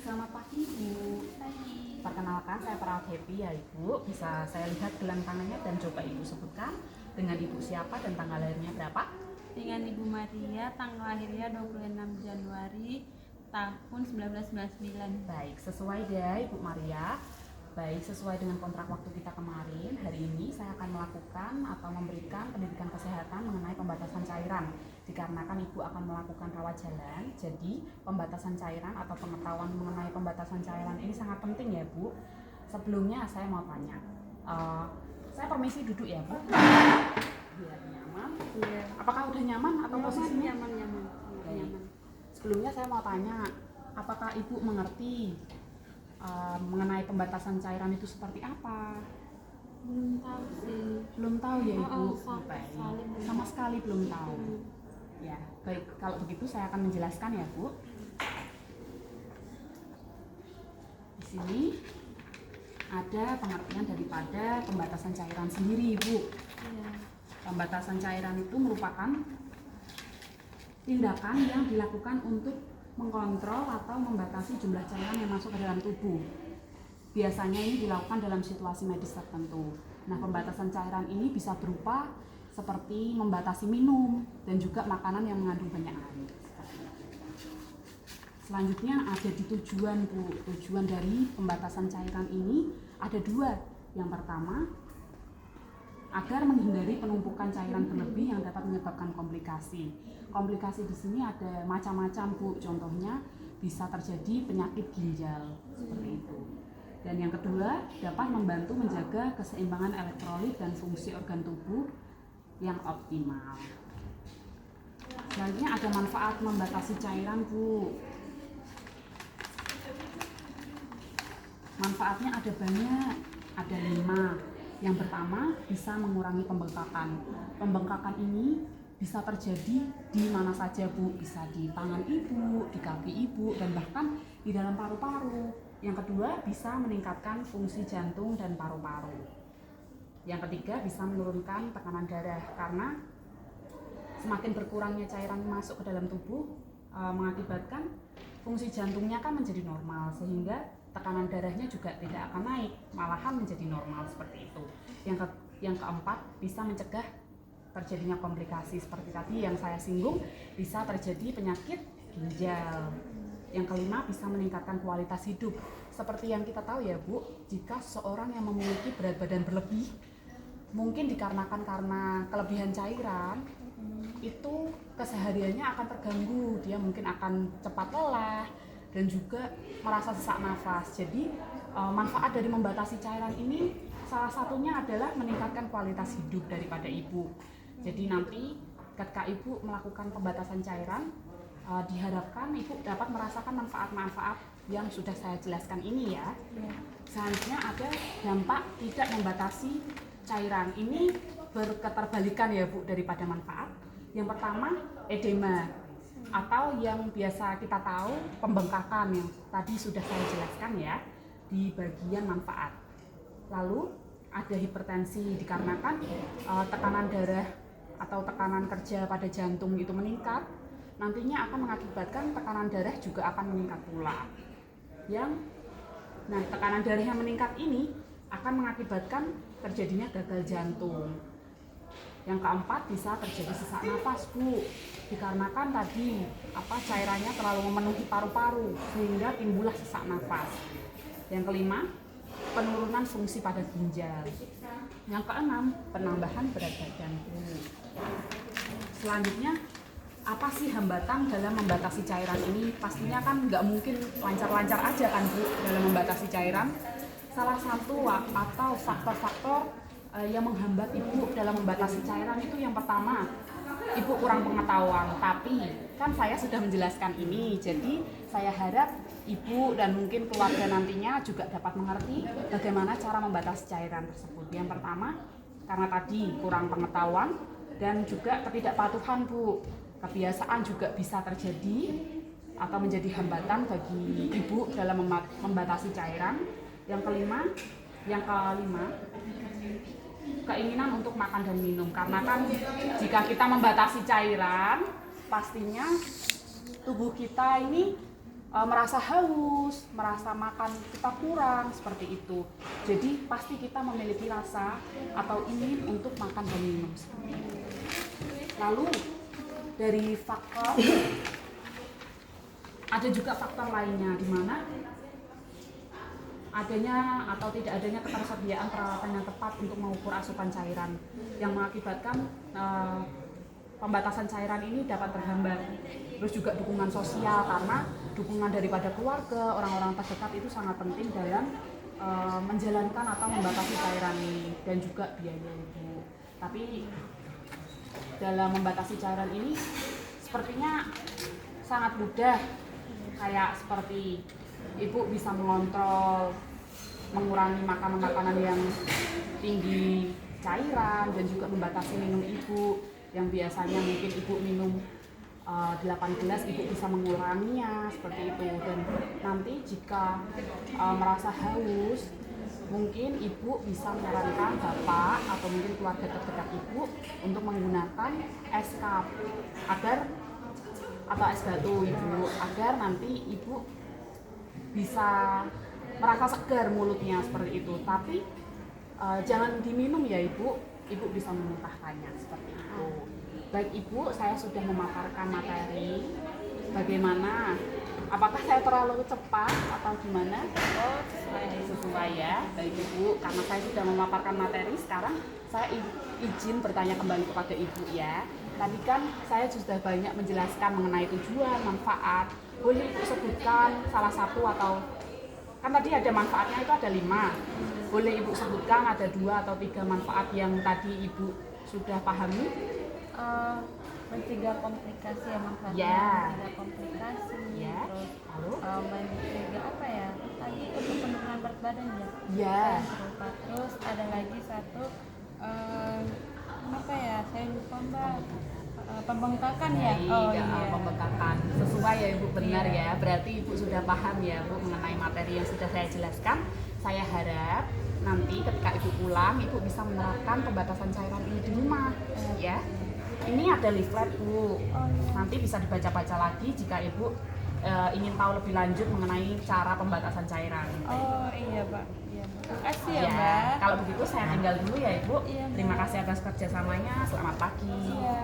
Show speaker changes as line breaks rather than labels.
Selamat pagi Ibu.
Pagi.
Perkenalkan saya Perawat Happy ya Ibu. Bisa saya lihat gelang tangannya dan coba Ibu sebutkan dengan Ibu siapa dan tanggal lahirnya berapa?
Dengan Ibu Maria, tanggal lahirnya 26 Januari tahun 1999.
Baik, sesuai deh Ibu Maria. Baik, sesuai dengan kontrak waktu kita kemarin, hari ini saya akan melakukan atau memberikan pendidikan kesehatan mengenai pembatasan cairan. Dikarenakan Ibu akan melakukan rawat jalan, jadi pembatasan cairan atau pengetahuan mengenai pembatasan cairan ini sangat penting ya Bu. Sebelumnya saya mau tanya, saya permisi duduk ya Bu, biar nyaman.
Iya.
Apakah udah nyaman atau posisinya?
Nyaman.
Sebelumnya saya mau tanya, apakah Ibu mengerti mengenai pembatasan cairan itu seperti apa?
Belum tahu sih.
Belum tahu ya Ibu?
Baik.
Sama sekali belum tahu. Ya, baik, kalau begitu saya akan menjelaskan ya Bu. Di sini ada pengertian daripada pembatasan cairan sendiri Ibu.
Iya.
Pembatasan cairan itu merupakan tindakan yang dilakukan untuk mengkontrol atau membatasi jumlah cairan yang masuk ke dalam tubuh. Biasanya ini dilakukan dalam situasi medis tertentu. Nah, pembatasan cairan ini bisa berupa seperti membatasi minum dan juga makanan yang mengandung banyak air. Selanjutnya ada di tujuan Bu. Tujuan dari pembatasan cairan ini ada dua. Yang pertama, agar menghindari penumpukan cairan berlebih yang dapat menyebabkan komplikasi. Komplikasi di sini ada macam-macam Bu. Contohnya bisa terjadi penyakit ginjal seperti itu. Dan yang kedua, dapat membantu menjaga keseimbangan elektrolit dan fungsi organ tubuh yang optimal. Selanjutnya ada manfaat membatasi cairan Bu. Manfaatnya ada banyak, ada 5. Yang pertama, bisa mengurangi pembengkakan. Pembengkakan ini bisa terjadi di mana saja Bu, bisa di tangan Ibu, di kaki Ibu, dan bahkan di dalam paru-paru. Yang kedua, bisa meningkatkan fungsi jantung dan paru-paru. Yang ketiga, bisa menurunkan tekanan darah karena semakin berkurangnya cairan masuk ke dalam tubuh mengakibatkan fungsi jantungnya kan menjadi normal, sehingga tekanan darahnya juga tidak akan naik, malahan menjadi normal seperti itu. Yang keempat, bisa mencegah terjadinya komplikasi seperti tadi yang saya singgung, bisa terjadi penyakit ginjal. Yang kelima, bisa meningkatkan kualitas hidup. Seperti yang kita tahu ya Bu, jika seorang yang memiliki berat badan berlebih, mungkin dikarenakan karena kelebihan cairan, itu kesehariannya akan terganggu. Dia mungkin akan cepat lelah dan juga merasa sesak nafas. Jadi manfaat dari membatasi cairan ini salah satunya adalah meningkatkan kualitas hidup daripada Ibu. Jadi nanti ketika Ibu melakukan pembatasan cairan, diharapkan Ibu dapat merasakan manfaat-manfaat yang sudah saya jelaskan ini ya. Selanjutnya ada dampak tidak membatasi cairan. Ini berketerbalikan ya Bu daripada manfaat. Yang pertama, edema atau yang biasa kita tahu pembengkakan yang tadi sudah saya jelaskan ya di bagian manfaat. Lalu ada hipertensi dikarenakan tekanan darah atau tekanan kerja pada jantung itu meningkat, nantinya akan mengakibatkan tekanan darah juga akan meningkat pula. Tekanan darah yang meningkat ini akan mengakibatkan terjadinya gagal jantung. Yang keempat, bisa terjadi sesak nafas Bu, dikarenakan tadi cairannya terlalu memenuhi paru-paru sehingga timbullah sesak nafas. Yang kelima, penurunan fungsi pada ginjal. Yang keenam, penambahan berat badan Bu. Selanjutnya, apa sih hambatan dalam membatasi cairan ini? Pastinya kan nggak mungkin lancar-lancar aja kan Bu dalam membatasi cairan. Salah satu atau faktor-faktor yang menghambat Ibu dalam membatasi cairan itu yang pertama, Ibu kurang pengetahuan. Tapi kan saya sudah menjelaskan ini, jadi saya harap Ibu dan mungkin keluarga nantinya juga dapat mengerti bagaimana cara membatasi cairan tersebut. Yang pertama, karena tadi kurang pengetahuan dan juga ketidakpatuhan Bu. Kebiasaan juga bisa terjadi atau menjadi hambatan bagi Ibu dalam membatasi cairan. Yang kelima, keinginan untuk makan dan minum. Karena kan jika kita membatasi cairan, pastinya tubuh kita ini merasa haus, merasa makan kita kurang seperti itu. Jadi pasti kita memiliki rasa atau ingin untuk makan dan minum. Lalu dari faktor ada juga faktor lainnya di mana adanya atau tidak adanya ketersediaan peralatan yang tepat untuk mengukur asupan cairan yang mengakibatkan pembatasan cairan ini dapat terhambat. Terus juga dukungan sosial, karena dukungan daripada keluarga, orang-orang terdekat itu sangat penting dalam menjalankan atau membatasi cairan ini, dan juga biaya ibu. Tapi dalam membatasi cairan ini sepertinya sangat mudah, kayak seperti ibu bisa mengontrol, mengurangi makanan-makanan yang tinggi cairan, dan juga membatasi minum ibu yang biasanya mungkin ibu minum 8 gelas, ibu bisa menguranginya seperti itu. Dan nanti jika merasa haus, mungkin ibu bisa menyarankan bapak atau mungkin keluarga terdekat ibu untuk menggunakan es cup atau es batu ibu, agar nanti ibu bisa merasa segar mulutnya seperti itu. Tapi jangan diminum ya ibu bisa memuntahkannya seperti itu. Baik ibu, saya sudah memaparkan materi. Bagaimana? Apakah saya terlalu cepat atau gimana?
Oh,
Sesuai ya. Baik ibu, karena saya sudah memaparkan materi, sekarang saya izin bertanya kembali kepada ibu ya. Tadi kan saya sudah banyak menjelaskan mengenai tujuan, manfaat. Boleh ibu sebutkan salah satu, atau kan tadi ada manfaatnya itu ada 5. Boleh ibu sebutkan ada 2 atau 3 manfaat yang tadi ibu sudah pahami?
Mencegah komplikasi ya manfaatnya.
Ya.
Mencegah komplikasi.
Ya.
Terus
Lalu?
mencegah apa ya? Tadi untuk penurunan berat badan ya.
Ya.
Terus ada lagi satu apa ya? Saya lupa mbak. Pembengkakan ya.
Baik, pembengkakan. Sesuai ya ibu, benar
Iya.
ya. Berarti ibu sudah paham ya bu mengenai materi yang sudah saya jelaskan. Saya harap nanti ketika ibu pulang, ibu bisa menerapkan pembatasan cairan ini di rumah, ya. Ini ada leaflet bu. Nanti bisa dibaca-baca lagi jika ibu ingin tahu lebih lanjut mengenai cara pembatasan cairan.
Oh iya pak. Iya. Terima kasih ya
Ya,
mbak.
kalau begitu saya tinggal dulu ya ibu.
Iya, Mbak.
Terima kasih atas kerjasamanya. Selamat pagi.
Iya.